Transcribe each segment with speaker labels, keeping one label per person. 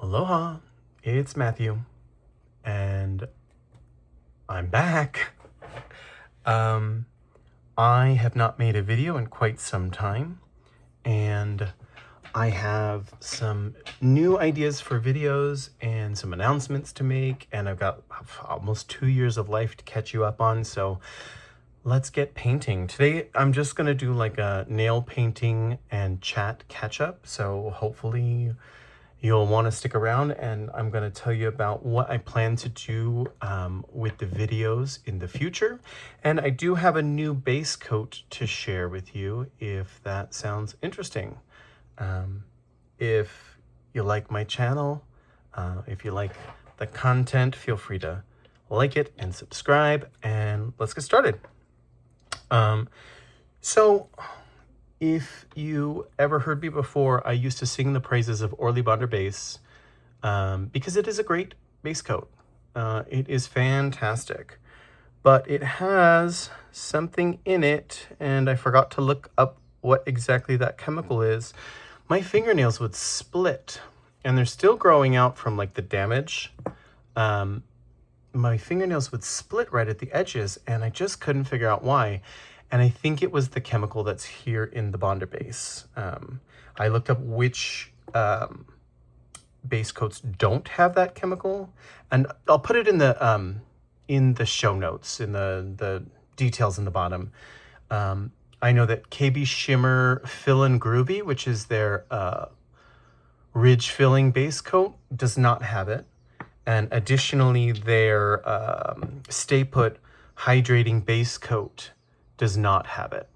Speaker 1: Aloha, it's Matthew, and I'm back. I have not made a video in quite some time, and I have some new ideas for videos and some announcements to make, and I've got almost 2 years of life to catch you up on, so let's get painting. Today, I'm just gonna do like a nail painting and chat catch up, so hopefully you'll want to stick around, and I'm going to tell you about what I plan to do with the videos in the future. And I do have a new base coat to share with you if that sounds interesting. If you like my channel, if you like the content, feel free to like it and subscribe, and let's get started. So if you ever heard me before, I used to sing the praises of Orly Bonder base because it is a great base coat. It is fantastic, but it has something in it, and I forgot to look up what exactly that chemical is. My fingernails would split, and they're still growing out from like the damage. My fingernails would split right at the edges, and I just couldn't figure out why. And I think it was the chemical that's here in the Bonder base. I looked up which base coats don't have that chemical, and I'll put it in the show notes, in the details in the bottom. I know that KBShimmer Fill and Groovy, which is their ridge filling base coat, does not have it. And additionally, their Stay Put Hydrating base coat does not have it.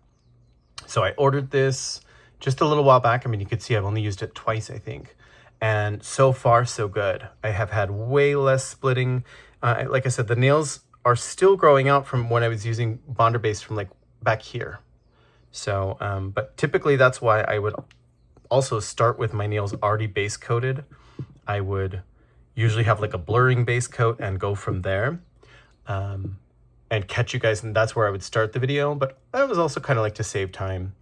Speaker 1: So I ordered this just a little while back. I mean, you could see I've only used it twice, I think. And so far, so good. I have had way less splitting. Like I said, the nails are still growing out from when I was using Bonder base from like back here. So, but typically that's why I would also start with my nails already base coated. I would usually have like a blurring base coat and go from there. And catch you guys, and that's where I would start the video, but I was also kind of like to save time.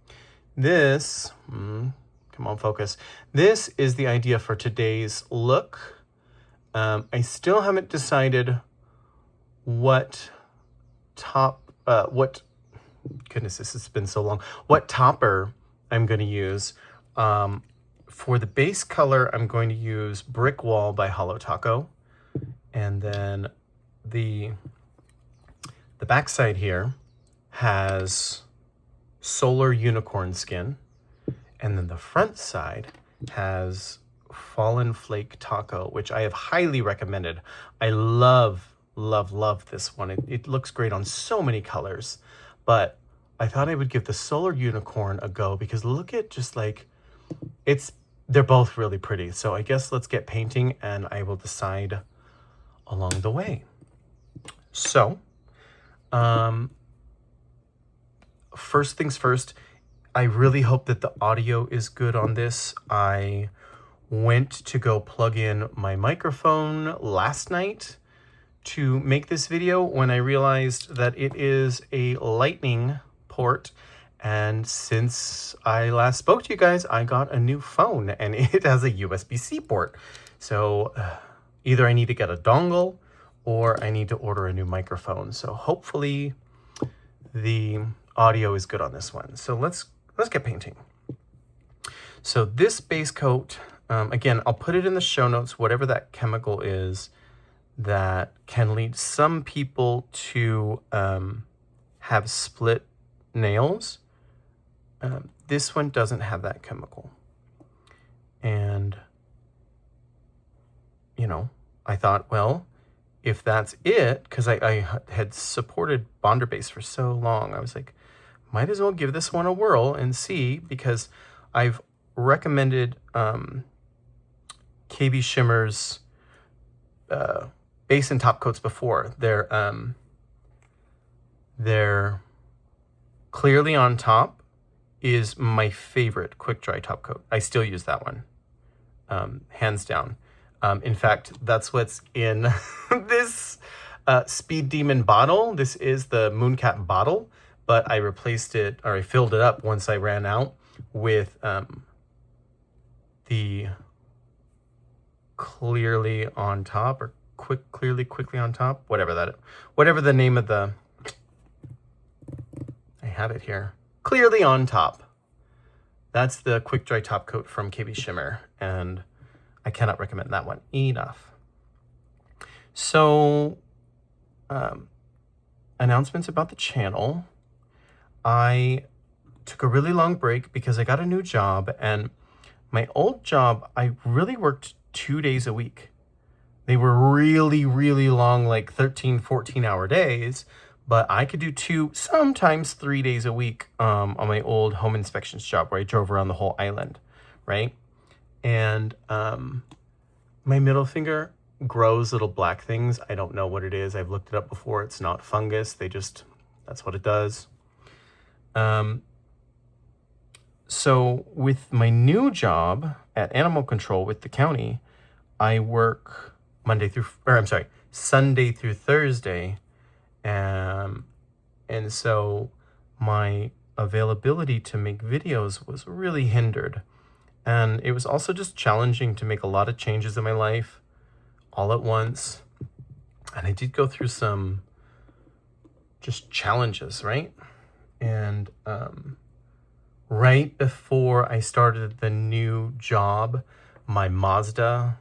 Speaker 1: This, come on, focus. This is the idea for today's look. I still haven't decided what goodness, this has been so long, what topper I'm going to use. For the base color, I'm going to use Brick Wall by Holo Taco, and then the backside here has Solar Unicorn Skin, and then the front side has Fallen Flake Taco, which I have highly recommended. I love, love, love this one. It looks great on so many colors, but I thought I would give the Solar Unicorn a go because look at just like, they're both really pretty. So I guess let's get painting and I will decide along the way. So, first things first, I really hope that the audio is good on this. I went to go plug in my microphone last night to make this video when I realized that it is a lightning port. And since I last spoke to you guys, I got a new phone and it has a USB-C port. So either I need to get a dongle or I need to order a new microphone. So hopefully the audio is good on this one. So let's get painting. So this base coat, again, I'll put it in the show notes, whatever that chemical is that can lead some people to have split nails. This one doesn't have that chemical. And, you know, I thought, well, if that's it, because I had supported Bonder base for so long, I was like, might as well give this one a whirl and see, because I've recommended KBShimmer's base and top coats before. They're Clearly on Top is my favorite quick dry top coat. I still use that one, hands down. In fact, that's what's in this Speed Demon bottle. This is the Mooncat bottle, but I replaced it, or I filled it up once I ran out with the clearly on top, or quickly on top, whatever the name of the, I have it here, clearly on top. That's the quick dry top coat from KBShimmer, and I cannot recommend that one enough. So, announcements about the channel. I took a really long break because I got a new job, and my old job, I really worked 2 days a week. They were really, really long, like 13, 14-hour days, but I could do 2, sometimes 3 days a week on my old home inspections job where I drove around the whole island, right? And my middle finger grows little black things. I don't know what it is. I've looked it up before. It's not fungus. That's what it does. So with my new job at animal control with the county, I work Sunday through Thursday. And so my availability to make videos was really hindered. And it was also just challenging to make a lot of changes in my life all at once. And I did go through some just challenges, right? And right before I started the new job, my Mazda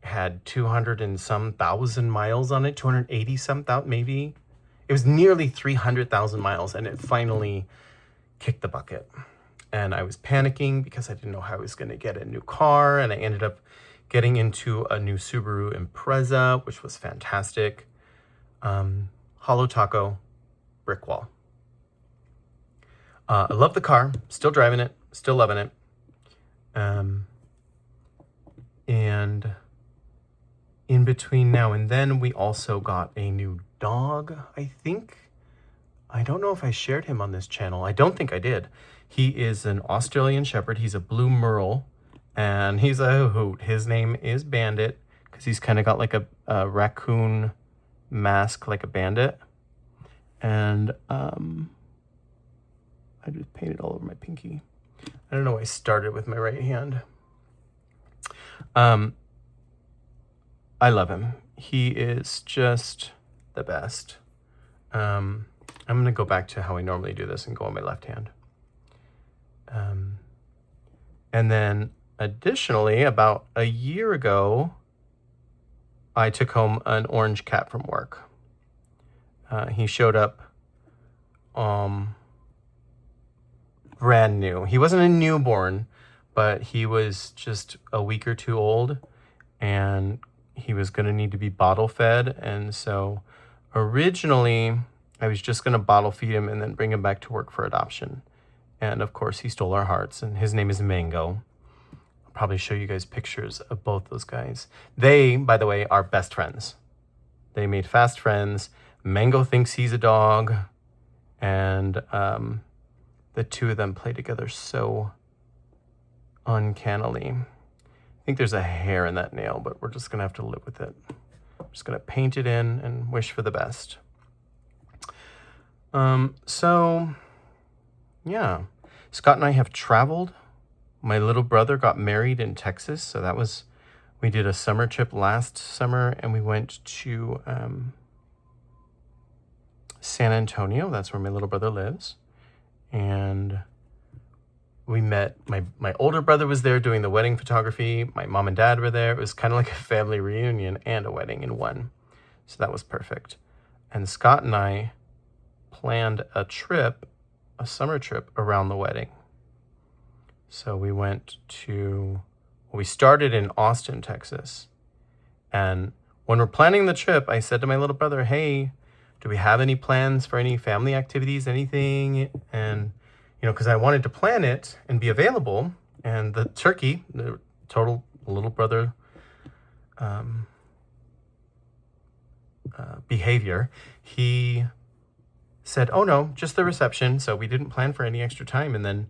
Speaker 1: had 200 and some thousand miles on it, 280 some thousand, maybe. It was nearly 300,000 miles, and it finally kicked the bucket. And I was panicking because I didn't know how I was going to get a new car, and I ended up getting into a new Subaru Impreza, which was fantastic. Hollow taco, brick wall. I love the car, still driving it, still loving it. And in between now and then, we also got a new dog, I think. I don't know if I shared him on this channel. I don't think I did. He is an Australian Shepherd. He's a blue merle, and he's a hoot. His name is Bandit because he's kind of got like a raccoon mask, like a bandit. And I just painted all over my pinky. I don't know why I started with my right hand. I love him. He is just the best. I'm going to go back to how I normally do this and go on my left hand. And then additionally, about a year ago, I took home an orange cat from work. He showed up brand new. He wasn't a newborn, but he was just a week or two old, and he was going to need to be bottle fed. And so originally I was just going to bottle feed him and then bring him back to work for adoption. And of course he stole our hearts, and his name is Mango. I'll probably show you guys pictures of both those guys. They, by the way, are best friends. They made fast friends. Mango thinks he's a dog, and the two of them play together so uncannily. I think there's a hair in that nail, but we're just gonna have to live with it. I'm just gonna paint it in and wish for the best. So yeah, Scott and I have traveled. My little brother got married in Texas, so we did a summer trip last summer, and we went to San Antonio. That's where my little brother lives. And we met, my older brother was there doing the wedding photography. My mom and dad were there. It was kind of like a family reunion and a wedding in one. So that was perfect. And Scott and I planned a summer trip around the wedding. So we we started in Austin, Texas. And when we're planning the trip, I said to my little brother, hey, do we have any plans for any family activities, anything? And, because I wanted to plan it and be available. And the turkey, the total little brother behavior, he said, oh no, just the reception. So we didn't plan for any extra time. And then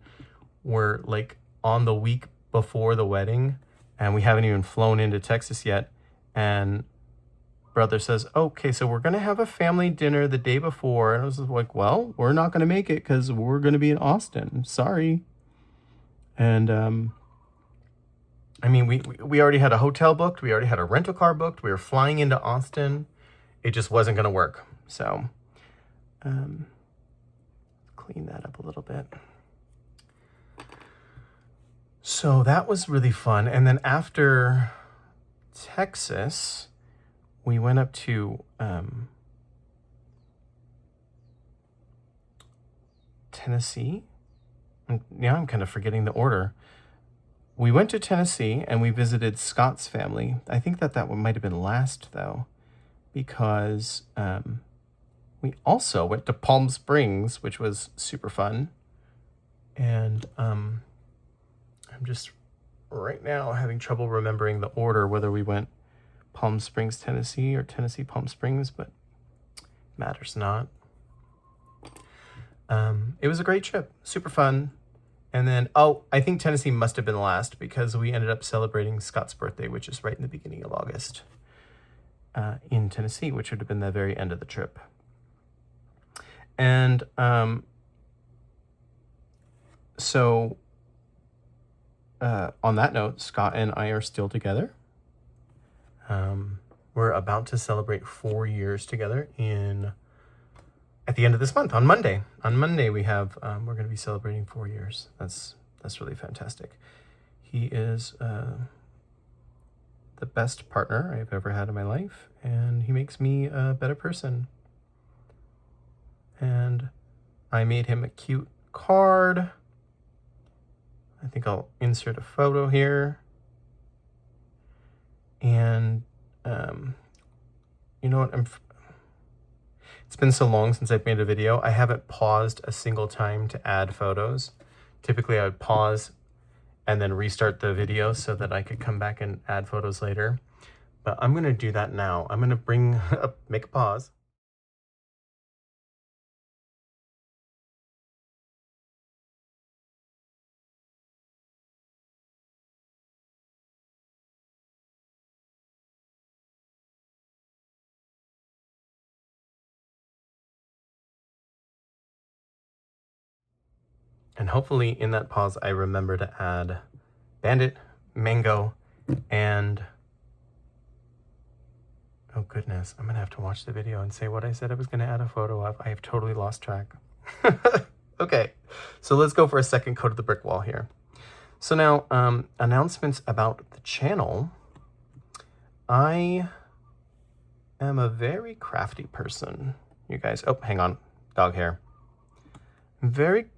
Speaker 1: we're like on the week before the wedding, and we haven't even flown into Texas yet. And brother says, okay, so we're going to have a family dinner the day before. And I was like, well, we're not going to make it because we're going to be in Austin. Sorry. And I mean, we already had a hotel booked. We already had a rental car booked. We were flying into Austin. It just wasn't going to work. So clean that up a little bit. So that was really fun. And then after Texas, we went up to Tennessee. And now I'm kind of forgetting the order. We went to Tennessee and we visited Scott's family. I think that one might have been last, though, because we also went to Palm Springs, which was super fun. And I'm just right now having trouble remembering the order, whether we went Palm Springs, Tennessee, or Tennessee, Palm Springs, but matters not. It was a great trip, super fun. And then, I think Tennessee must have been last because we ended up celebrating Scott's birthday, which is right in the beginning of August, in Tennessee, which would have been the very end of the trip. And so on that note, Scott and I are still together. We're about to celebrate 4 years together at the end of this month, on Monday. On Monday, we have we're going to be celebrating 4 years. That's really fantastic. He is the best partner I've ever had in my life, and he makes me a better person. And I made him a cute card. I think I'll insert a photo here. And you know what? It's been so long since I've made a video. I haven't paused a single time to add photos. Typically, I would pause and then restart the video so that I could come back and add photos later. But I'm going to do that now. I'm going to make a pause. And hopefully in that pause, I remember to add Bandit, Mango, and oh goodness, I'm gonna have to watch the video and say what I said I was gonna add a photo of. I have totally lost track. Okay, so let's go for a second coat of the brick wall here. So now, announcements about the channel. I am a very crafty person, you guys. Oh, hang on, dog hair. Very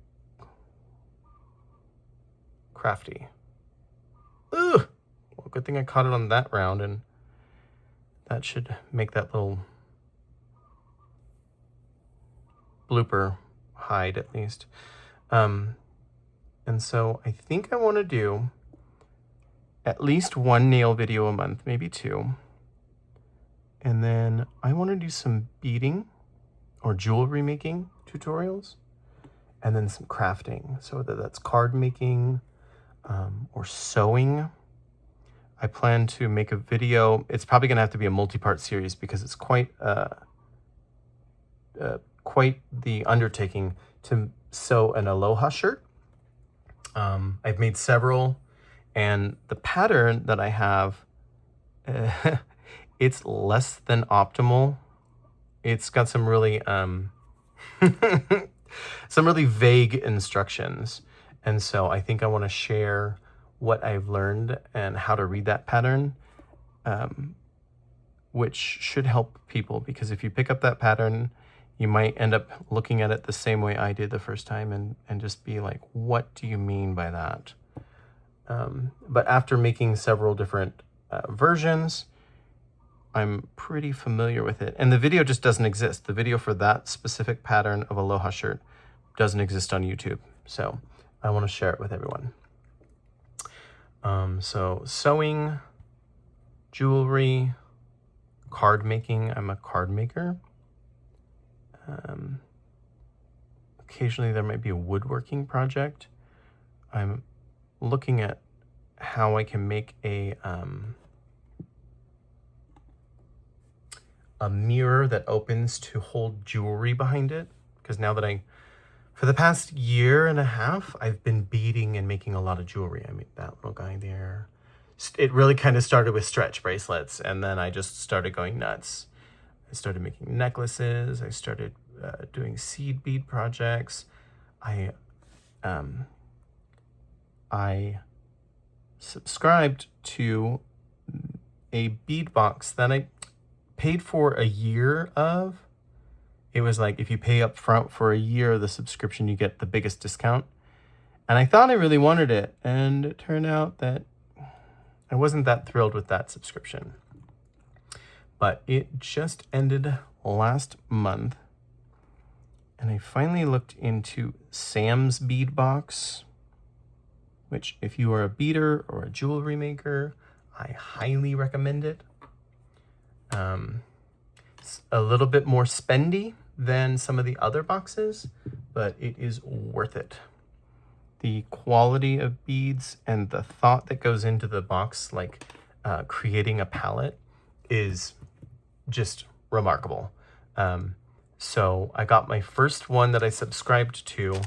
Speaker 1: crafty. Ugh! Well, good thing I caught it on that round, and that should make that little blooper hide at least. And so I think I want to do at least one nail video a month, maybe two. And then I want to do some beading or jewelry making tutorials, and then some crafting. So whether that's card making or sewing. I plan to make a video. It's probably going to have to be a multi-part series because it's quite the undertaking to sew an Aloha shirt. I've made several, and the pattern that I have, it's less than optimal. It's got some really some really vague instructions. And so I think I want to share what I've learned and how to read that pattern, which should help people, because if you pick up that pattern, you might end up looking at it the same way I did the first time and just be like, what do you mean by that? But after making several different versions, I'm pretty familiar with it. And the video just doesn't exist. The video for that specific pattern of Aloha shirt doesn't exist on YouTube. So I want to share it with everyone. So sewing, jewelry, card making. I'm a card maker. Occasionally there might be a woodworking project. I'm looking at how I can make a mirror that opens to hold jewelry behind it. Because now that for the past year and a half, I've been beading and making a lot of jewelry. I made that little guy there, it really kind of started with stretch bracelets, and then I just started going nuts. I started making necklaces. I started doing seed bead projects. I subscribed to a bead box that I paid for a year of. It was like, if you pay up front for a year of the subscription, you get the biggest discount. And I thought I really wanted it, and it turned out that I wasn't that thrilled with that subscription. But it just ended last month, and I finally looked into Sam's bead box, which, if you are a beader or a jewelry maker, I highly recommend it. It's a little bit more spendy than some of the other boxes, but it is worth it. The quality of beads and the thought that goes into the box, like creating a palette, is just remarkable. So I got my first one that I subscribed to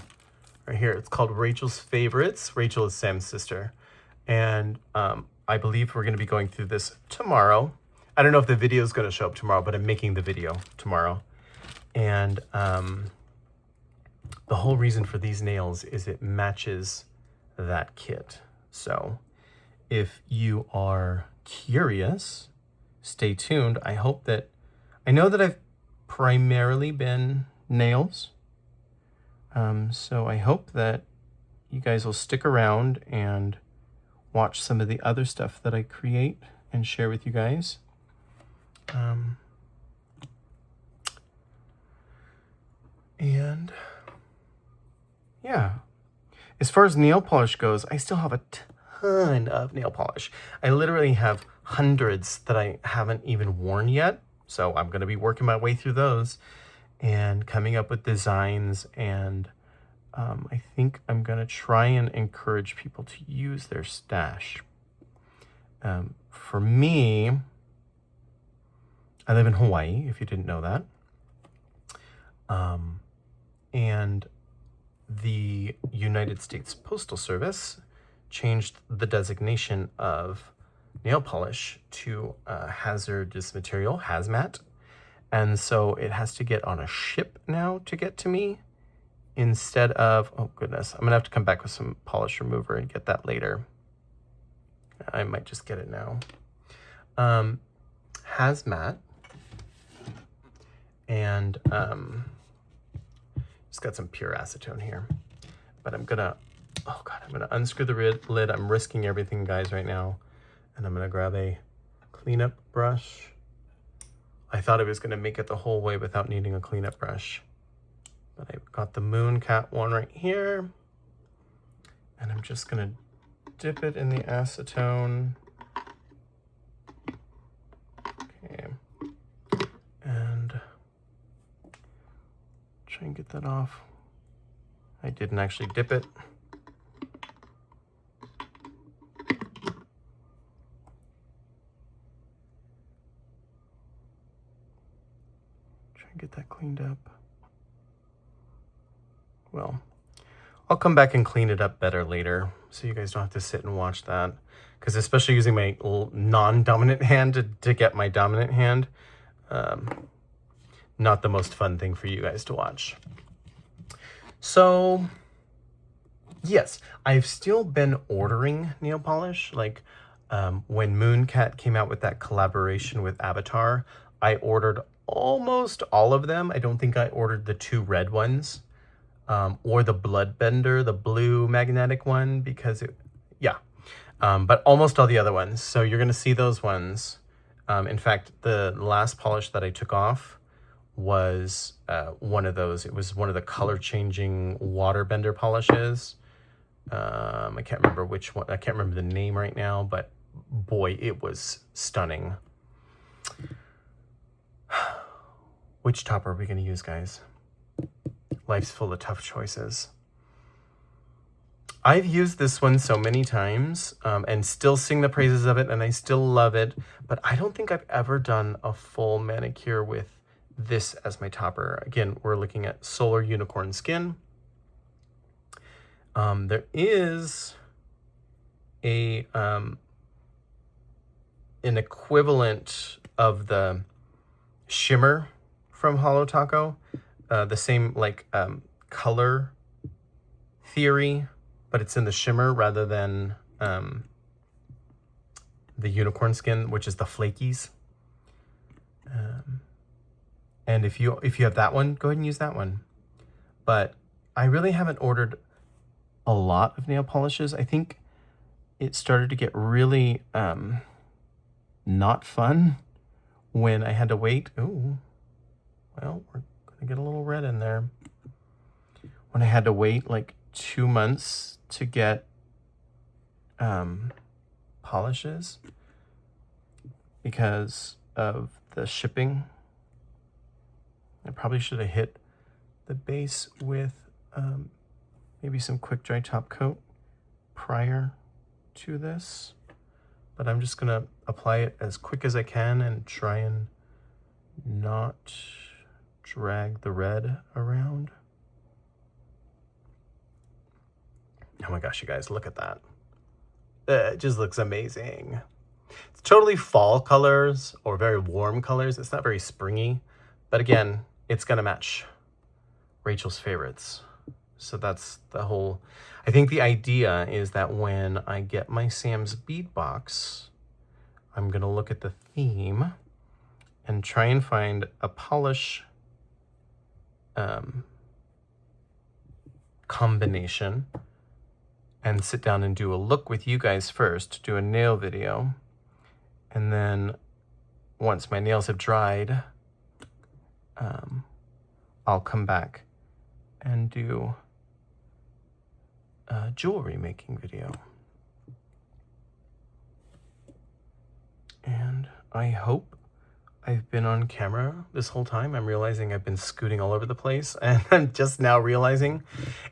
Speaker 1: right here. It's called Rachel's Favorites. Rachel is Sam's sister. And I believe we're going to be going through this tomorrow. I don't know if the video is going to show up tomorrow, but I'm making the video tomorrow. And the whole reason for these nails is it matches that kit. So if you are curious, stay tuned. I know that I've primarily been nails. So I hope that you guys will stick around and watch some of the other stuff that I create and share with you guys. And yeah, as far as nail polish goes, I still have a ton of nail polish. I literally have hundreds that I haven't even worn yet. So I'm going to be working my way through those and coming up with designs. And I think I'm going to try and encourage people to use their stash. For me, I live in Hawaii, if you didn't know that. And the United States Postal Service changed the designation of nail polish to hazardous material, hazmat. And so it has to get on a ship now to get to me instead of, oh goodness, I'm gonna have to come back with some polish remover and get that later. I might just get it now. Hazmat. And just got some pure acetone here, but I'm gonna unscrew the lid. I'm risking everything, guys, right now. And I'm gonna grab a cleanup brush. I thought I was gonna make it the whole way without needing a cleanup brush, but I got the Moon Cat one right here. And I'm just gonna dip it in the acetone. Okay. And try and get that off. I didn't actually dip it. Try and get that cleaned up. Well, I'll come back and clean it up better later, so you guys don't have to sit and watch that. Because especially using my non-dominant hand to get my dominant hand, not the most fun thing for you guys to watch. So yes, I've still been ordering nail polish. Like when Mooncat came out with that collaboration with Avatar, I ordered almost all of them. I don't think I ordered the 2 red ones or the Bloodbender, the blue magnetic one, because but almost all the other ones. So you're gonna see those ones. In fact, the last polish that I took off was one of those. It was one of the color changing waterbender polishes. I can't remember which one. I can't remember the name right now, but boy, it was stunning. Which topper are we going to use, guys? Life's full of tough choices. I've used this one so many times and still sing the praises of it, and I still love it, but I don't think I've ever done a full manicure with this as my topper. Again, we're looking at Solar Unicorn Skin. There is a an equivalent of the shimmer from Holo Taco, the same like color theory, but it's in the shimmer rather than the unicorn skin, which is the flakies. And if you have that one, go ahead and use that one. But I really haven't ordered a lot of nail polishes. I think it started to get really not fun when I had to wait. Ooh, well, we're gonna get a little red in there. When I had to wait like 2 months to get polishes because of the shipping. I probably should have hit the base with maybe some quick dry top coat prior to this, but I'm just gonna apply it as quick as I can and try and not drag the red around. Oh my gosh, you guys, look at that. It just looks amazing. It's totally fall colors or very warm colors. It's not very springy, but again, it's gonna match Rachel's favorites. So that's the whole, I think the idea is that when I get my Sam's bead box, I'm gonna look at the theme and try and find a polish combination and sit down and do a look with you guys first, do a nail video. And then once my nails have dried, I'll come back and do a jewelry making video. And I hope I've been on camera this whole time. I'm realizing I've been scooting all over the place, and I'm just now realizing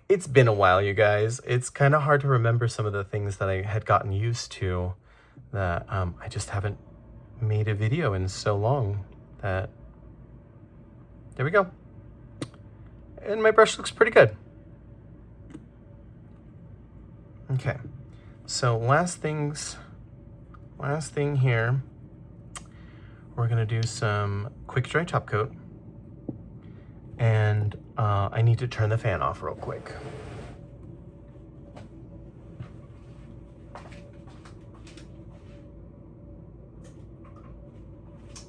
Speaker 1: it's been a while, you guys. It's kind of hard to remember some of the things that I had gotten used to, that I just haven't made a video in so long that, there we go. And my brush looks pretty good. Okay, so last thing here, we're gonna do some quick dry top coat, and I need to turn the fan off real quick.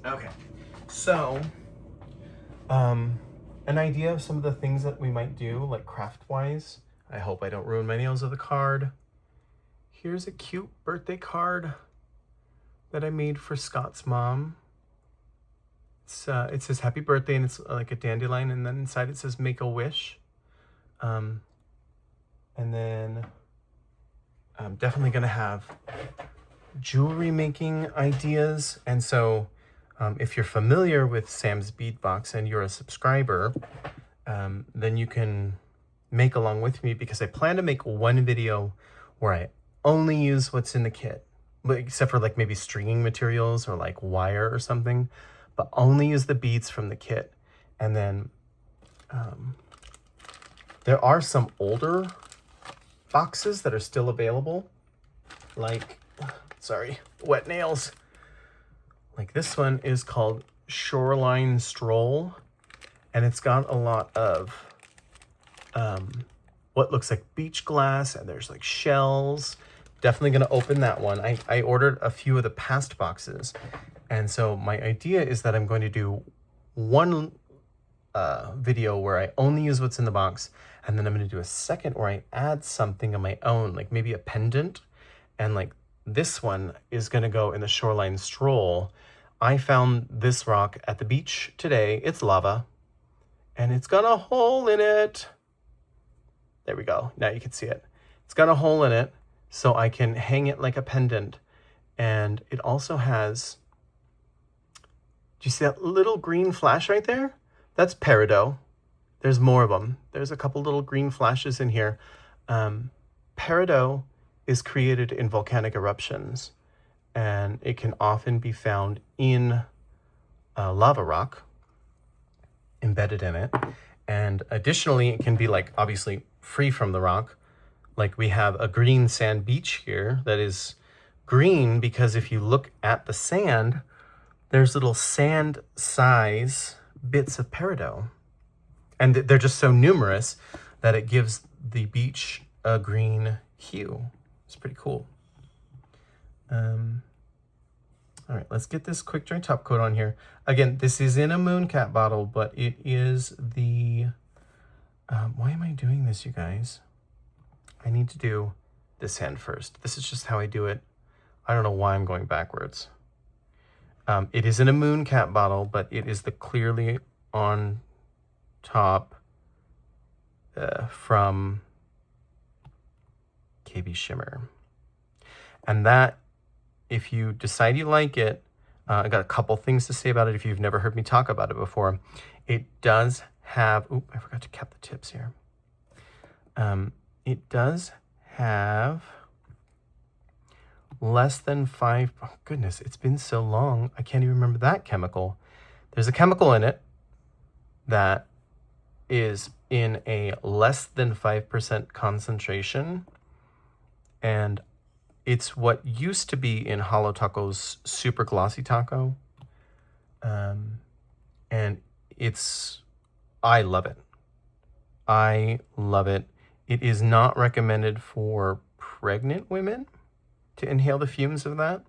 Speaker 1: Okay, so an idea of some of the things that we might do, like craft-wise. I hope I don't ruin my nails with a card. Here's a cute birthday card that I made for Scott's mom. It says happy birthday, and it's like a dandelion, and then inside it says make a wish. And then I'm definitely gonna have jewelry making ideas. And so if you're familiar with Sam's Bead Box and you're a subscriber, then you can make along with me, because I plan to make one video where I only use what's in the kit, except for like maybe stringing materials or like wire or something, but only use the beads from the kit. And then there are some older boxes that are still available, like, sorry, wet nails. Like this one is called Shoreline Stroll, and it's got a lot of what looks like beach glass, and there's like shells. Definitely gonna open that one. I ordered a few of the past boxes, and so my idea is that I'm going to do one video where I only use what's in the box, and then I'm gonna do a second where I add something of my own, like maybe a pendant, and like this one is gonna go in the Shoreline Stroll. I found this rock at the beach today. It's lava, and it's got a hole in it. There we go. Now you can see it. It's got a hole in it, so I can hang it like a pendant. And it also has, do you see that little green flash right there? That's peridot. There's more of them. There's a couple little green flashes in here. Peridot is created in volcanic eruptions, and it can often be found in lava rock embedded in it. And additionally, it can be like obviously free from the rock. Like we have a green sand beach here that is green because if you look at the sand, there's little sand size bits of peridot. And they're just so numerous that it gives the beach a green hue. It's pretty cool. All right, let's get this quick dry top coat on here. Again, this is in a Mooncat bottle, but it is the, why am I doing this, you guys? I need to do this hand first. This is just how I do it. I don't know why I'm going backwards. It is in a Mooncat bottle, but it is the clearly on top from KBShimmer. And that, if you decide you like it, I got a couple things to say about it if you've never heard me talk about it before. It does have, oop, I forgot to cap the tips here. It does have less than 5, oh goodness, it's been so long, I can't even remember that chemical. There's a chemical in it that is in a less than 5% concentration, and it's what used to be in Holo Taco's Super Glossy Taco. And I love it. I love it. It is not recommended for pregnant women to inhale the fumes of that.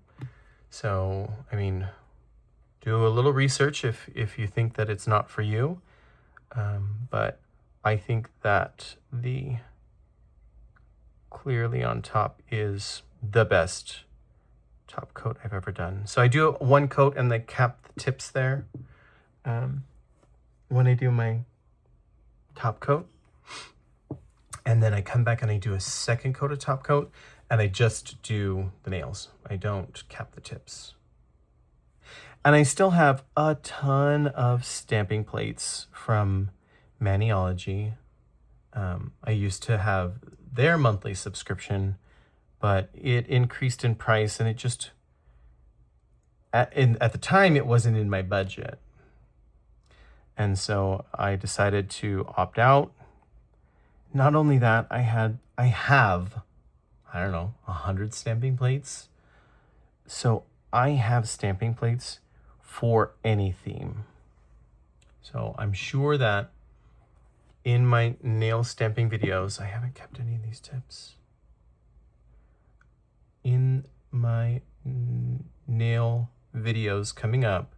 Speaker 1: So, I mean, do a little research if you think that it's not for you. But I think that the clearly on top is the best top coat I've ever done. So I do one coat and then cap the tips there when I do my top coat. And then I come back and I do a second coat of top coat and I just do the nails. I don't cap the tips. And I still have a ton of stamping plates from Maniology. I used to have their monthly subscription, but it increased in price and it just, at the time, it wasn't in my budget. And so I decided to opt out. Not only that, I have, I don't know, 100 stamping plates. So I have stamping plates for any theme. So I'm sure that in my nail stamping videos, I haven't kept any of these tips. In my nail videos coming up,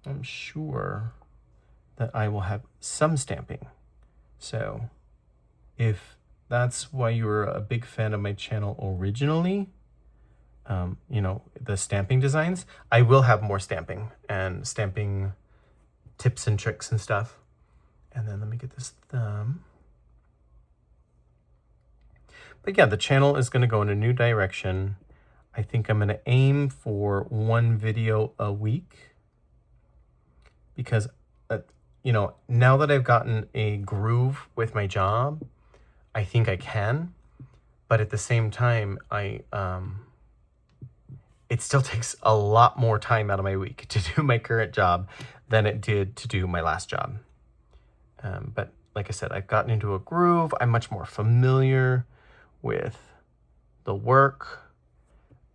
Speaker 1: I'm sure that I will have some stamping. So if that's why you were a big fan of my channel originally, you know, the stamping designs, I will have more stamping and stamping tips and tricks and stuff. And then let me get this thumb. But yeah, the channel is going to go in a new direction. I think I'm going to aim for 1 video a week because, you know, now that I've gotten a groove with my job, I think I can. But at the same time, it still takes a lot more time out of my week to do my current job than it did to do my last job. But like I said, I've gotten into a groove. I'm much more familiar with the work.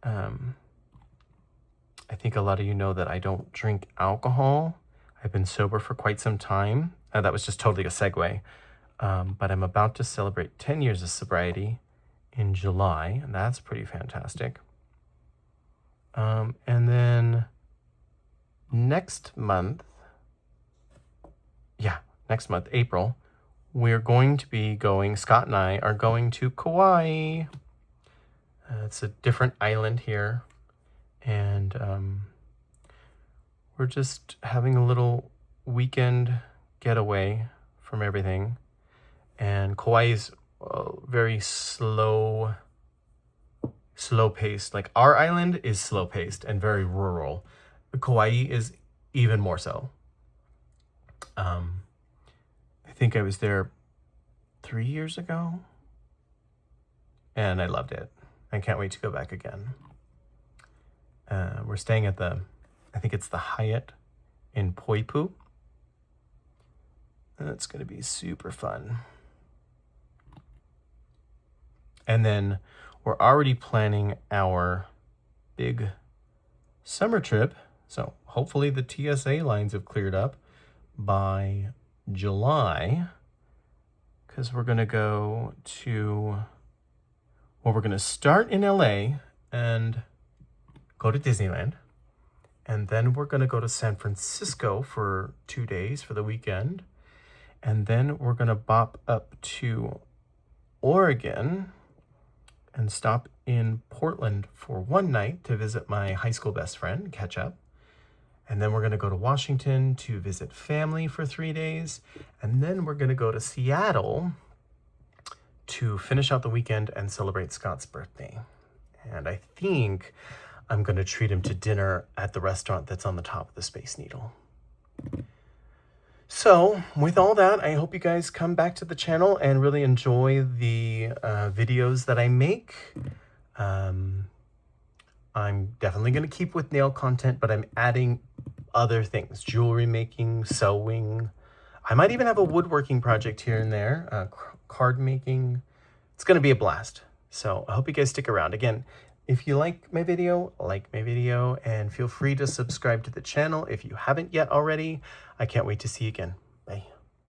Speaker 1: I think a lot of you know that I don't drink alcohol. I've been sober for quite some time. That was just totally a segue. But I'm about to celebrate 10 years of sobriety in July, and that's pretty fantastic. And then next month, April, we're going to be going, Scott and I are going to Kauai. It's a different island here. And we're just having a little weekend getaway from everything. And Kauai is very slow paced. Like our island is slow paced and very rural. Kauai is even more so. I think I was there 3 years ago and I loved it. I can't wait to go back again. We're staying at I think it's the Hyatt in Poipu. That's going to be super fun. And then we're already planning our big summer trip. So hopefully the TSA lines have cleared up by July, because we're going to go to, well, we're going to start in LA and go to Disneyland. And then we're going to go to San Francisco for 2 days for the weekend. And then we're going to bop up to Oregon and stop in Portland for 1 night to visit my high school best friend, catch up. And then we're going to go to Washington to visit family for 3 days. And then we're going to go to Seattle to finish out the weekend and celebrate Scott's birthday. And I think I'm going to treat him to dinner at the restaurant that's on the top of the Space Needle. So with all that, I hope you guys come back to the channel and really enjoy the videos that I make. I'm definitely going to keep with nail content, but I'm adding other things, jewelry making, sewing. I might even have a woodworking project here and there, card making. It's going to be a blast. So I hope you guys stick around. Again, if you like my video, and feel free to subscribe to the channel if you haven't yet already. I can't wait to see you again.